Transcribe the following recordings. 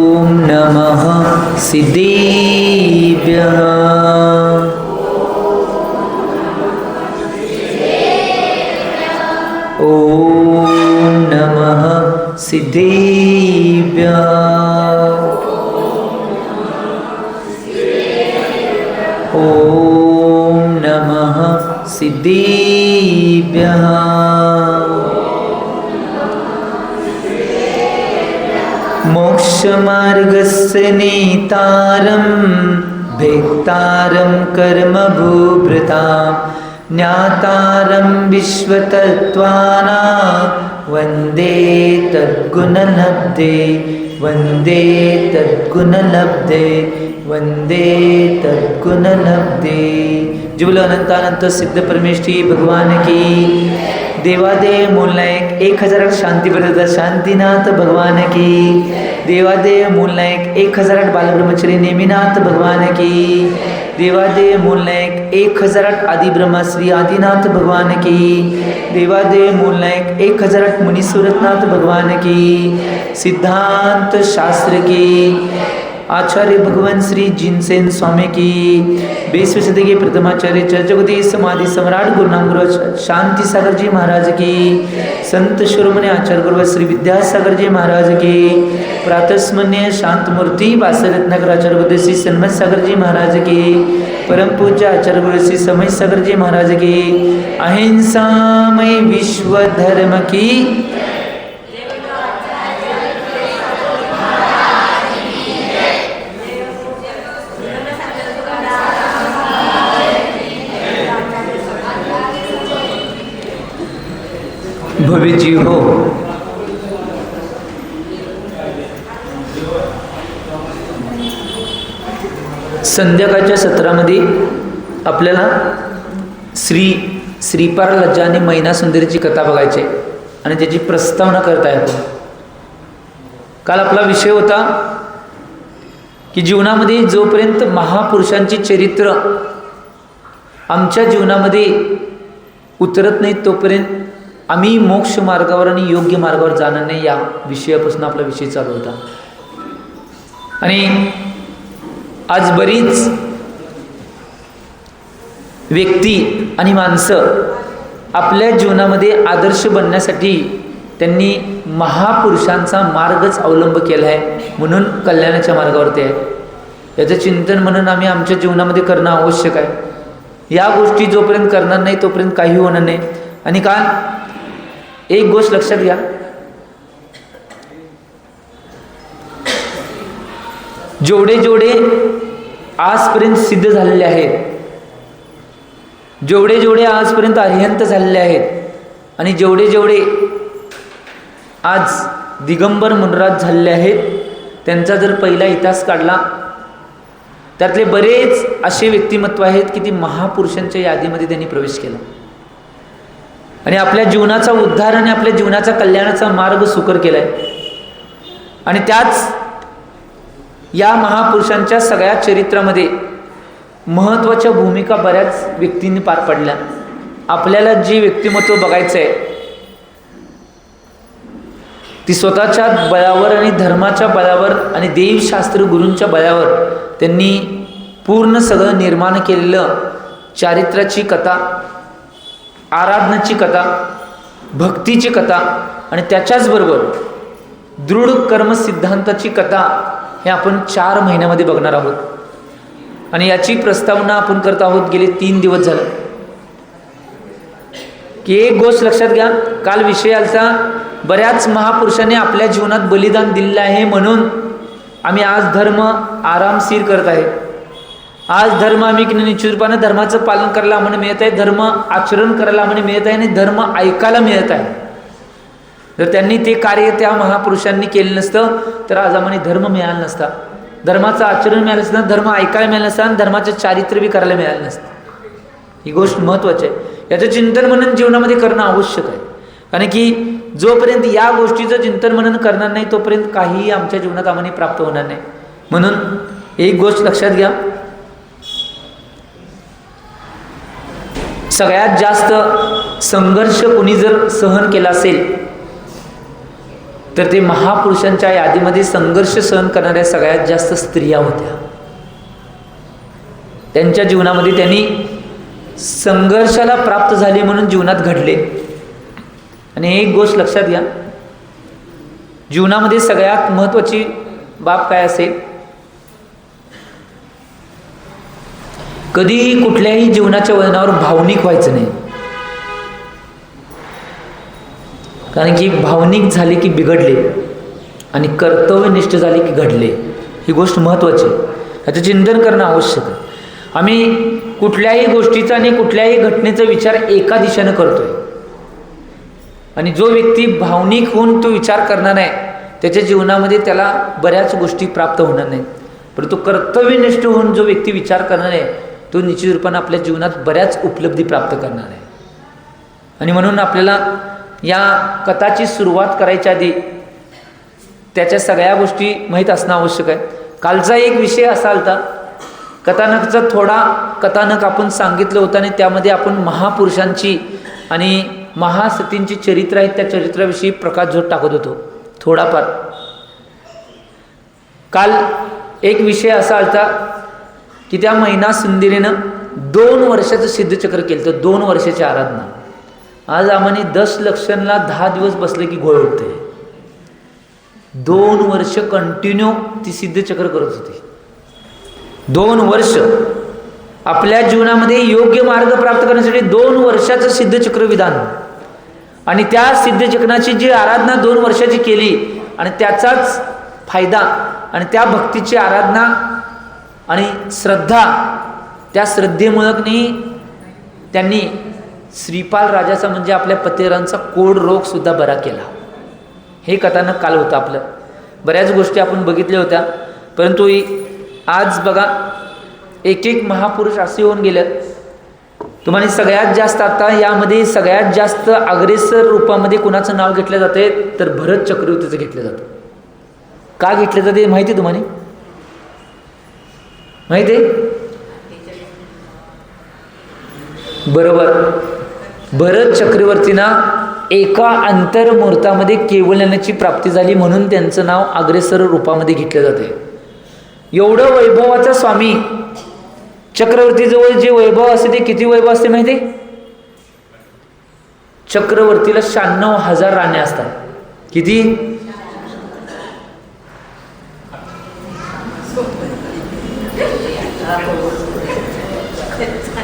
ओम नमः सिद्धेभ्यः। ओम नमः सिद्धेभ्यः। ओम नमः सिद्धेभ्यः। मोक्षमार्गस्य नेतारं भेक्तारं कर्मभूभृतां ज्ञातारं विश्वतत्त्वानां वन्दे तद्गुणलब्धे वन्दे तद्गुणलब्धे वन्दे तद्गुणलब्धे। जुबल अनंतानंत सिद्ध परमेश्वरी भगवान की देवादेव मूलनायक 1008 शांती प्रदाता शांतीनाथ भगवान की देवादेव मूलनायक 1008 बालब्रह्मचारी नेमिनाथ भगवान की देवादेव मूलनायक 1008 आदि ब्रह्मश्री आदिनाथ भगवान की देवादेव मूलनायक 1008 मुनीश्वरनाथ भगवान की सिद्धांत शास्त्र की आचार्य भगवान श्री जिनसेन स्वामी की 20वीं सदी के प्रथमाचार्य चर्चगुदी समाधि सम्राट गुरुनाम गुरु शांति सागर जी महाराज की संत शिरोमणि आचार्य गुरु श्री विद्यासागर जी महाराज की प्रातस्मन्य शांत मूर्ति वासरत्नाकर आचार्य गुरु श्री सन्मत सागर जी महाराज की परम पूज्य आचार्य गुरु श्री समय सागर जी महाराज की अहिंसामय विश्व धर्म की भविजी हो। संध्याकाळच्या सत्रामध्ये आपल्याला श्रीपार लज्जा आणि मैना सुंदरीची कथा बघायची आणि त्याची प्रस्तावना करताय आपण। काल आपला विषय होता की जीवनामध्ये जोपर्यंत महापुरुषांची चरित्र आमच्या जीवनामध्ये उतरत नाही तोपर्यंत आम्ही मोक्ष मार्गावर आणि योग्य मार्गावर जाणार नाही, या विषयापासून आपला विषय चालू होता। आणि आज बरीच व्यक्ती आणि माणसं आपल्या जीवनामध्ये आदर्श बनण्यासाठी त्यांनी महापुरुषांचा मार्गच अवलंब केला आहे, म्हणून कल्याणाच्या मार्गावरती आहे। याचं चिंतन म्हणून आम्ही आमच्या जीवनामध्ये करणं आवश्यक आहे। या गोष्टी जोपर्यंत करणार नाही तोपर्यंत काही होणार नाही। आणि काल एक गोष्ट लक्षात घ्या, जेवढे जेवढे आजपर्यंत सिद्ध झालेले आहेत, जेवढे जेवढे आजपर्यंत अरिहंत झालेले आहेत आणि जेवढे जेवढे आज दिगंबर मुनराज झालेले आहेत, त्यांचा जर पहिला इतिहास काढला त्यातले बरेच असे व्यक्तिमत्व आहेत की ती महापुरुषांच्या यादीमध्ये त्यांनी प्रवेश केला आणि आपल्या जीवनाचा उद्धार आणि आपल्या जीवनाचा कल्याणाचा मार्ग सुकर केलाय। आणि त्याच या महापुरुषांच्या सगळ्या चरित्रामध्ये महत्त्वाच्या भूमिका बऱ्याच व्यक्तींनी पार पडल्या। आपल्याला जे व्यक्तिमत्व बघायचं आहे ती स्वतःच्या बळावर आणि धर्माच्या बळावर आणि देवशास्त्र गुरूंच्या बळावर त्यांनी पूर्ण सगळं निर्माण केलेलं चारित्र्याची कथा, आराधनाची कथा, भक्तीची कथा आणि त्याच्याचबरोबर दृढ कर्म सिद्धांताची कथा हे आपण 4 महिन्यामध्ये बघणार आहोत। आणि याची प्रस्तावना आपण करत आहोत गेले 3 दिवस झालं। की एक गोष्ट लक्षात घ्या, काल विषय आलता बऱ्याच महापुरुषांनी आपल्या जीवनात बलिदान दिलेलं आहे म्हणून आम्ही आज धर्म आरामशीर करत आहे। आज धर्म आम्ही की निश्चितपणे धर्माचं पालन करायला आम्हाला मिळत आहे, धर्म आचरण करायला आम्हाला मिळत आहे आणि धर्म ऐकायला मिळत आहे। जर त्यांनी ते कार्य त्या महापुरुषांनी केलं नसतं तर आज आम्हाला धर्म मिळाला नसता, धर्माचं आचरण मिळालं नसतं, धर्म ऐकायला मिळालं नसतं आणि धर्माचं चारित्र्य बी करायला मिळालं नसतं। ही गोष्ट महत्त्वाची आहे, याचं चिंतन मनन जीवनामध्ये करणं आवश्यक आहे। कारण की जोपर्यंत या गोष्टीचं चिंतन मनन करणार नाही तोपर्यंत काहीही आमच्या जीवनात आम्हाला प्राप्त होणार नाही। म्हणून एक गोष्ट लक्षात घ्या, सगळ्यात जास्त संघर्ष कुणी जर सहन केला असेल तर ते महापुरुषांच्या यादीमध्ये संघर्ष सहन करणाऱ्या सगळ्यात जास्त स्त्रिया होत्या. त्यांच्या जीवनामध्ये त्यांनी संघर्षाला प्राप्त झाले म्हणून जीवनात घडले. आणि एक गोष्ट लक्षात घ्या, जीवनामध्ये सगळ्यात महत्त्वाची बाब काय असेल, कधीही कुठल्याही जीवनाच्या वळणावर भावनिक व्हायचं नाही. कारण की भावनिक झाले की बिघडले आणि कर्तव्यनिष्ठ झाले की घडले. ही गोष्ट महत्त्वाची आहे, याचं चिंतन करणं आवश्यक आहे. आम्ही कुठल्याही गोष्टीचा आणि कुठल्याही घटनेचा विचार एका दिशेनं करतोय, आणि जो व्यक्ती भावनिक होऊन तो विचार करणार नाही त्याच्या जीवनामध्ये त्याला बऱ्याच गोष्टी प्राप्त होणार नाहीत. परंतु कर्तव्यनिष्ठ होऊन जो व्यक्ती विचार करणार आहे तो निश्चित रूपाने आपल्या जीवनात बऱ्याच उपलब्धी प्राप्त करणार आहे. आणि म्हणून आपल्याला या कथाची सुरुवात करायच्या आधी त्याच्या सगळ्या गोष्टी माहीत असणं आवश्यक आहे. कालचा एक विषय असा होता, कथानकचा थोडा कथानक आपण सांगितलं होतं आणि त्यामध्ये आपण महापुरुषांची आणि महासतींची चरित्र आहेत त्या चरित्राविषयी प्रकाशझोत टाकत होतो थोडाफार. काल एक विषय असा होता की त्या मैना सुंदरीनं 2 वर्षाचं सिद्धचक्र केलं तर 2 वर्षाची आराधना. आज आम्हाने 10 लक्षणला 10 दिवस बसले की घोळ उठते. 2 वर्ष कंटिन्यू ती सिद्धचक्र करत होती. 2 वर्ष आपल्या जीवनामध्ये योग्य मार्ग प्राप्त करण्यासाठी 2 वर्षाचं सिद्धचक्र विधान, आणि त्या सिद्धचक्राची जी आराधना 2 वर्षाची केली आणि त्याचाच फायदा आणि त्या भक्तीची आराधना आणि श्रद्धा, त्या श्रद्धेमुळं त्यांनी श्रीपाल राजाचा म्हणजे आपल्या पतिरांचा कोड रोग सुद्धा बरा केला. हे कथानक काल होतं आपलं. बऱ्याच गोष्टी आपण बघितल्या होत्या, परंतु आज बघा एक एक महापुरुष असे होऊन गेले. तुम्हाला सगळ्यात जास्त आता यामध्ये सगळ्यात जास्त अग्रेसर रूपामध्ये कुणाचं नाव घेतलं जाते तर भरत चक्रवर्तीचं घेतलं जातं. का घेतलं जाते माहिती तुम्हाला? माहिती आहे? बरोबर, भरत चक्रवर्तींना एका अंतर्मुहूर्तामध्ये केवल्याची प्राप्ती झाली म्हणून त्यांचं नाव अग्रेसर रूपामध्ये घेतलं जाते. एवढं वैभवाचा स्वामी चक्रवर्तीजवळ जे वैभव असते ते किती वैभव असते माहिती? चक्रवर्तीला 96,000 राण्या असतात. किती?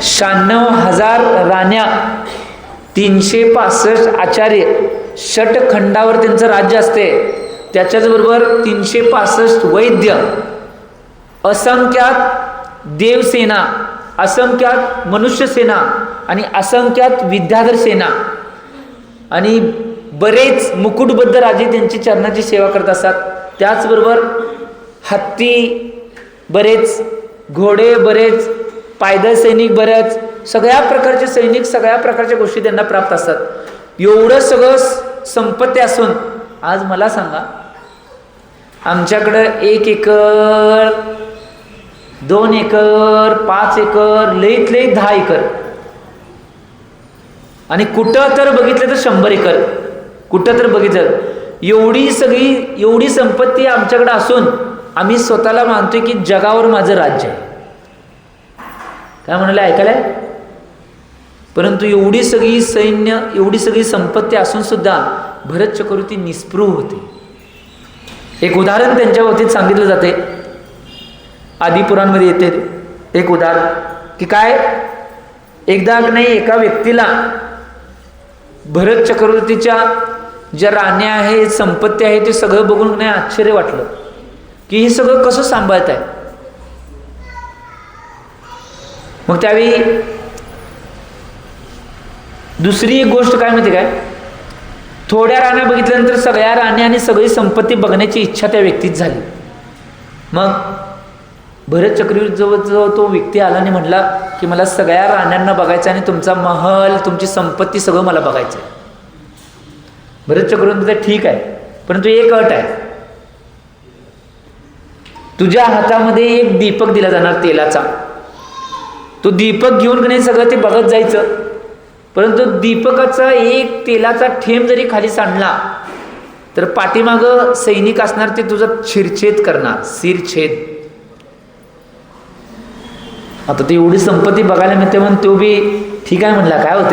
96,000 राण्या, 365 आचार्य, षटखंडावर त्यांचं राज्य असते. त्याच्याचबरोबर 365 वैद्य, असंख्यात देवसेना, असंख्यात मनुष्यसेना आणि असंख्यात विद्याधर सेना आणि बरेच मुकुटबद्ध राजे त्यांची चरणाची सेवा करत असतात. त्याचबरोबर हत्ती बरेच, घोडे बरेच, पायदळ सैनिक बरेच, सगळ्या प्रकारचे सैनिक, सगळ्या प्रकारच्या गोष्टी त्यांना प्राप्त असतात. एवढं सगळं संपत्ती असून आज मला सांगा, आमच्याकडं 1 एकर, 2 एकर, 5 एकर, लईत लई 10 एकर, आणि कुठं तर बघितलं तर 100 एकर, कुठं तर बघितलं. एवढी संपत्ती आमच्याकडे असून आम्ही स्वतःला मानतोय की जगावर माझं राज्य आहे. काय म्हणाले, ऐकायलाय? परंतु एवढी सगळी सैन्य, एवढी सगळी संपत्ती असून सुद्धा भरत चक्रवर्ती निस्पृह होते. एक उदाहरण त्यांच्या बाबतीत सांगितलं जाते, आदिपुराणमध्ये येते एक उदाहरण की काय, एकदा नाही एका व्यक्तीला भरत चक्रवर्तीच्या ज्या राण्या आहेत, संपत्ती आहे, ते सगळं बघून नाही आश्चर्य वाटलं की हे सगळं कसं सांभाळत आहे. मग त्यावेळी दुसरी एक गोष्ट काय माहिती काय, थोड्या राण्या बघितल्यानंतर सगळ्या राण्या आणि सगळी संपत्ती बघण्याची इच्छा त्या व्यक्तीत झाली. मग भरत चक्रवर्ती जवळ तो व्यक्ती आला आणि म्हणला की मला सगळ्या राण्यांना बघायचं आणि तुमचा महल, तुमची संपत्ती सगळं मला बघायचं आहे. भरत चक्रवर्ती ठीक आहे, परंतु एक अट आहे, तुझ्या हातामध्ये एक दीपक दिला जाणार तेलाचा, तो दीपक घेऊन की नाही सगळं ते बघत जायचं. परंतु दीपकाचा एक तेलाचा थेंब जरी खाली सांडला तर पाठीमागं सैनिक असणार ते तुझं शिरछेद करणार, शिरछेद. आता ती एवढी संपत्ती बघायला मिळते म्हणून तो बी ठीक आहे म्हणला, काय होते